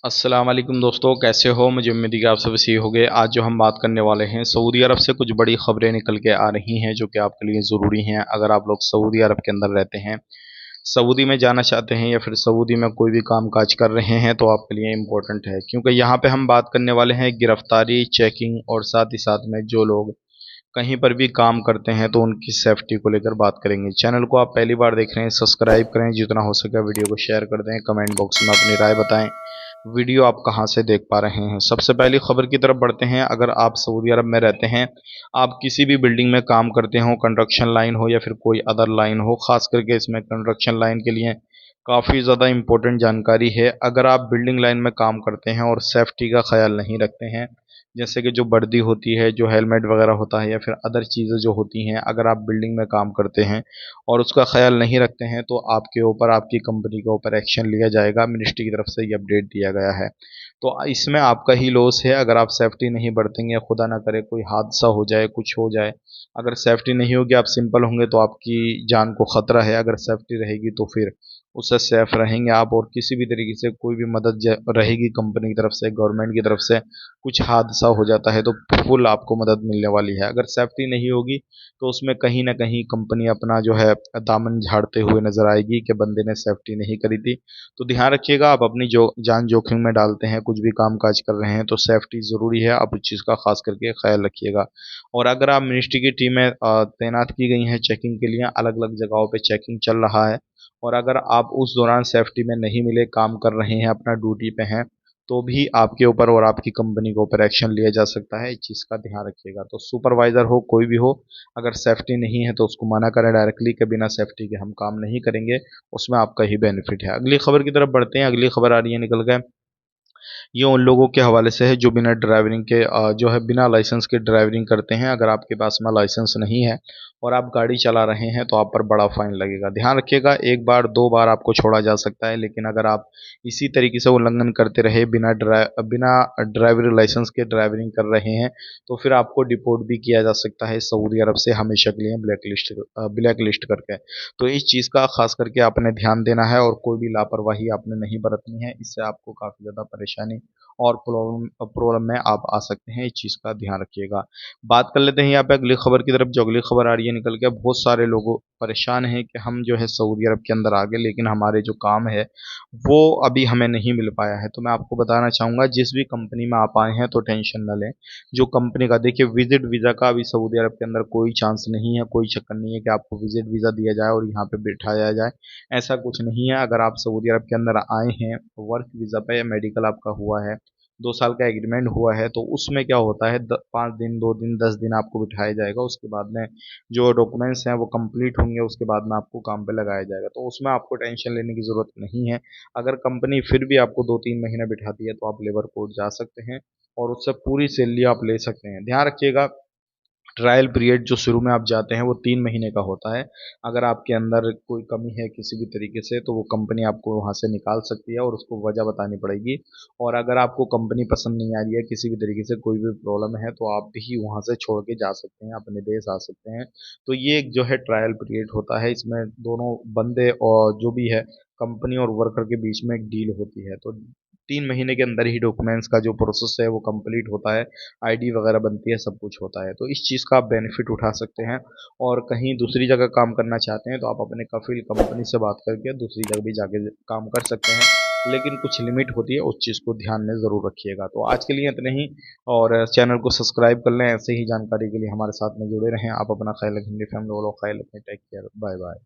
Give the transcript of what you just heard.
अस्सलाम वालेकुम दोस्तों, कैसे हो? मुझे उम्मीद है कि आप सब सही होंगे। आज जो हम बात करने वाले हैं, सऊदी अरब से कुछ बड़ी खबरें निकल के आ रही हैं जो कि आपके लिए ज़रूरी हैं। अगर आप लोग सऊदी अरब के अंदर रहते हैं, सऊदी में जाना चाहते हैं या फिर सऊदी में कोई भी काम काज कर रहे हैं तो आपके लिए इम्पोर्टेंट है, क्योंकि यहाँ पे हम बात करने वाले हैं गिरफ्तारी, चेकिंग और साथ ही साथ में जो लोग कहीं पर भी काम करते हैं तो उनकी सेफ्टी को लेकर बात करेंगे। चैनल को आप पहली बार देख रहे हैं, सब्सक्राइब करें, जितना हो सके वीडियो को शेयर कर दें, कमेंट बॉक्स में अपनी राय बताएं। वीडियो आप कहां से देख पा रहे हैं? सबसे पहली खबर की तरफ बढ़ते हैं। अगर आप सऊदी अरब में रहते हैं, आप किसी भी बिल्डिंग में काम करते हो, कंस्ट्रक्शन लाइन हो या फिर कोई अदर लाइन हो, खास करके इसमें कंस्ट्रक्शन लाइन के लिए काफ़ी ज़्यादा इम्पोर्टेंट जानकारी है। अगर आप बिल्डिंग लाइन में काम करते हैं और सेफ्टी का ख्याल नहीं रखते हैं, जैसे कि जो वर्दी होती है, जो हेलमेट वगैरह होता है या फिर अदर चीज़ें जो होती हैं, अगर आप बिल्डिंग में काम करते हैं और उसका ख्याल नहीं रखते हैं तो आपके ऊपर, आपकी कंपनी के ऊपर एक्शन लिया जाएगा। मिनिस्ट्री की तरफ से ये अपडेट दिया गया है। तो इसमें आपका ही लॉस है अगर आप सेफ्टी नहीं बरतेंगे, खुदा ना करे कोई हादसा हो जाए, कुछ हो जाए। अगर सेफ्टी नहीं होगी, आप सिंपल होंगे तो आपकी जान को ख़तरा है। अगर सेफ्टी रहेगी तो फिर उससे सेफ रहेंगे आप, और किसी भी तरीके से कोई भी मदद रहेगी कंपनी की तरफ से, गवर्नमेंट की तरफ से कुछ हादसा हो जाता है तो फुल आपको मदद मिलने वाली है। अगर सेफ्टी नहीं होगी तो उसमें कहीं ना कहीं कंपनी अपना जो है दामन झाड़ते हुए नजर आएगी कि बंदे ने सेफ्टी नहीं करी थी। तो ध्यान रखिएगा, आप अपनी जो जान जोखिम में डालते हैं, कुछ भी काम काज कर रहे हैं तो सेफ्टी ज़रूरी है, आप उस चीज़ का खास करके ख्याल रखिएगा। और अगर आप मिनिस्ट्री की टीमें तैनात की गई हैं चेकिंग के लिए, अलग अलग जगहों पे चेकिंग चल रहा है, और अगर आप उस दौरान सेफ्टी में नहीं मिले, काम कर रहे हैं, अपना ड्यूटी पे हैं, तो भी आपके ऊपर और आपकी कंपनी के ऊपर एक्शन लिया जा सकता है। इस चीज़ का ध्यान रखिएगा। तो सुपरवाइज़र हो, कोई भी हो, अगर सेफ्टी नहीं है तो उसको मना करें डायरेक्टली कि बिना सेफ्टी के हम काम नहीं करेंगे, उसमें आपका ही बेनिफिट है। अगली खबर की तरफ बढ़ते हैं। अगली खबर आ रही है निकल के, ये उन लोगों के हवाले से है जो बिना ड्राइविंग के जो है बिना लाइसेंस के ड्राइविंग करते हैं। अगर आपके पास में लाइसेंस नहीं है और आप गाड़ी चला रहे हैं तो आप पर बड़ा फाइन लगेगा। ध्यान रखिएगा, एक बार दो बार आपको छोड़ा जा सकता है, लेकिन अगर आप इसी तरीके से उल्लंघन करते रहे, बिना ड्राइवरी लाइसेंस के ड्राइविंग कर रहे हैं, तो फिर आपको डिपोर्ट भी किया जा सकता है सऊदी अरब से, हमेशा के लिए ब्लैक लिस्ट करके। तो इस चीज़ का खास करके आपने ध्यान देना है और कोई भी लापरवाही आपने नहीं बरतनी है, इससे आपको काफ़ी ज़्यादा परेशानी और प्रॉब्लम प्रॉब्लम में आप आ सकते हैं। इस चीज़ का ध्यान रखिएगा। बात कर लेते हैं यहाँ पे अगली खबर की तरफ। जो अगली खबर आ रही है निकल के, बहुत सारे लोग परेशान हैं कि हम जो है सऊदी अरब के अंदर आ गए, लेकिन हमारे जो काम है वो अभी हमें नहीं मिल पाया है। तो मैं आपको बताना चाहूँगा, जिस भी कंपनी में आप आए हैं तो टेंशन न लें। जो कंपनी का देखिए, विजिट वीज़ा का अभी सऊदी अरब के अंदर कोई चांस नहीं है, कोई चक्कर नहीं है कि आपको विजिट वीज़ा दिया जाए और यहाँ पे बिठाया जाए। ऐसा कुछ नहीं है। अगर आप सऊदी अरब के अंदर आए हैं वर्क वीज़ा पे, या मेडिकल आपका हुआ है, 2 साल का एग्रीमेंट हुआ है, तो उसमें क्या होता है, 5 दिन, 2 दिन, 10 दिन आपको बिठाया जाएगा। उसके बाद में जो डॉक्यूमेंट्स हैं वो कंप्लीट होंगे, उसके बाद में आपको काम पे लगाया जाएगा। तो उसमें आपको टेंशन लेने की ज़रूरत नहीं है। अगर कंपनी फिर भी आपको 2-3 महीने बिठाती है तो आप लेबर कोर्ट जा सकते हैं और उससे पूरी सैलरी आप ले सकते हैं। ध्यान रखिएगा, ट्रायल पीरियड जो शुरू में आप जाते हैं वो 3 महीने का होता है। अगर आपके अंदर कोई कमी है किसी भी तरीके से तो वो कंपनी आपको वहाँ से निकाल सकती है और उसको वजह बतानी पड़ेगी। और अगर आपको कंपनी पसंद नहीं आ रही है, किसी भी तरीके से कोई भी प्रॉब्लम है, तो आप भी वहाँ से छोड़ के जा सकते हैं, अपने देश आ सकते हैं। तो ये एक जो है ट्रायल पीरियड होता है, इसमें दोनों बंदे और जो भी है कंपनी और वर्कर के बीच में एक डील होती है। तो 3 महीने के अंदर ही डॉक्यूमेंट्स का जो प्रोसेस है वो कंप्लीट होता है, आईडी वगैरह बनती है, सब कुछ होता है। तो इस चीज़ का आप बेनिफिट उठा सकते हैं। और कहीं दूसरी जगह काम करना चाहते हैं तो आप अपने कफ़ील कंपनी से बात करके दूसरी जगह भी जाके काम कर सकते हैं, लेकिन कुछ लिमिट होती है, उस चीज़ को ध्यान में ज़रूर रखिएगा। तो आज के लिए इतने ही, और चैनल को सब्सक्राइब कर लें। ऐसे ही जानकारी के लिए हमारे साथ में जुड़े रहें। आप अपना ख्याल रखेंगे, फैमिली वालों का ख्याल रखें। Take care, bye bye.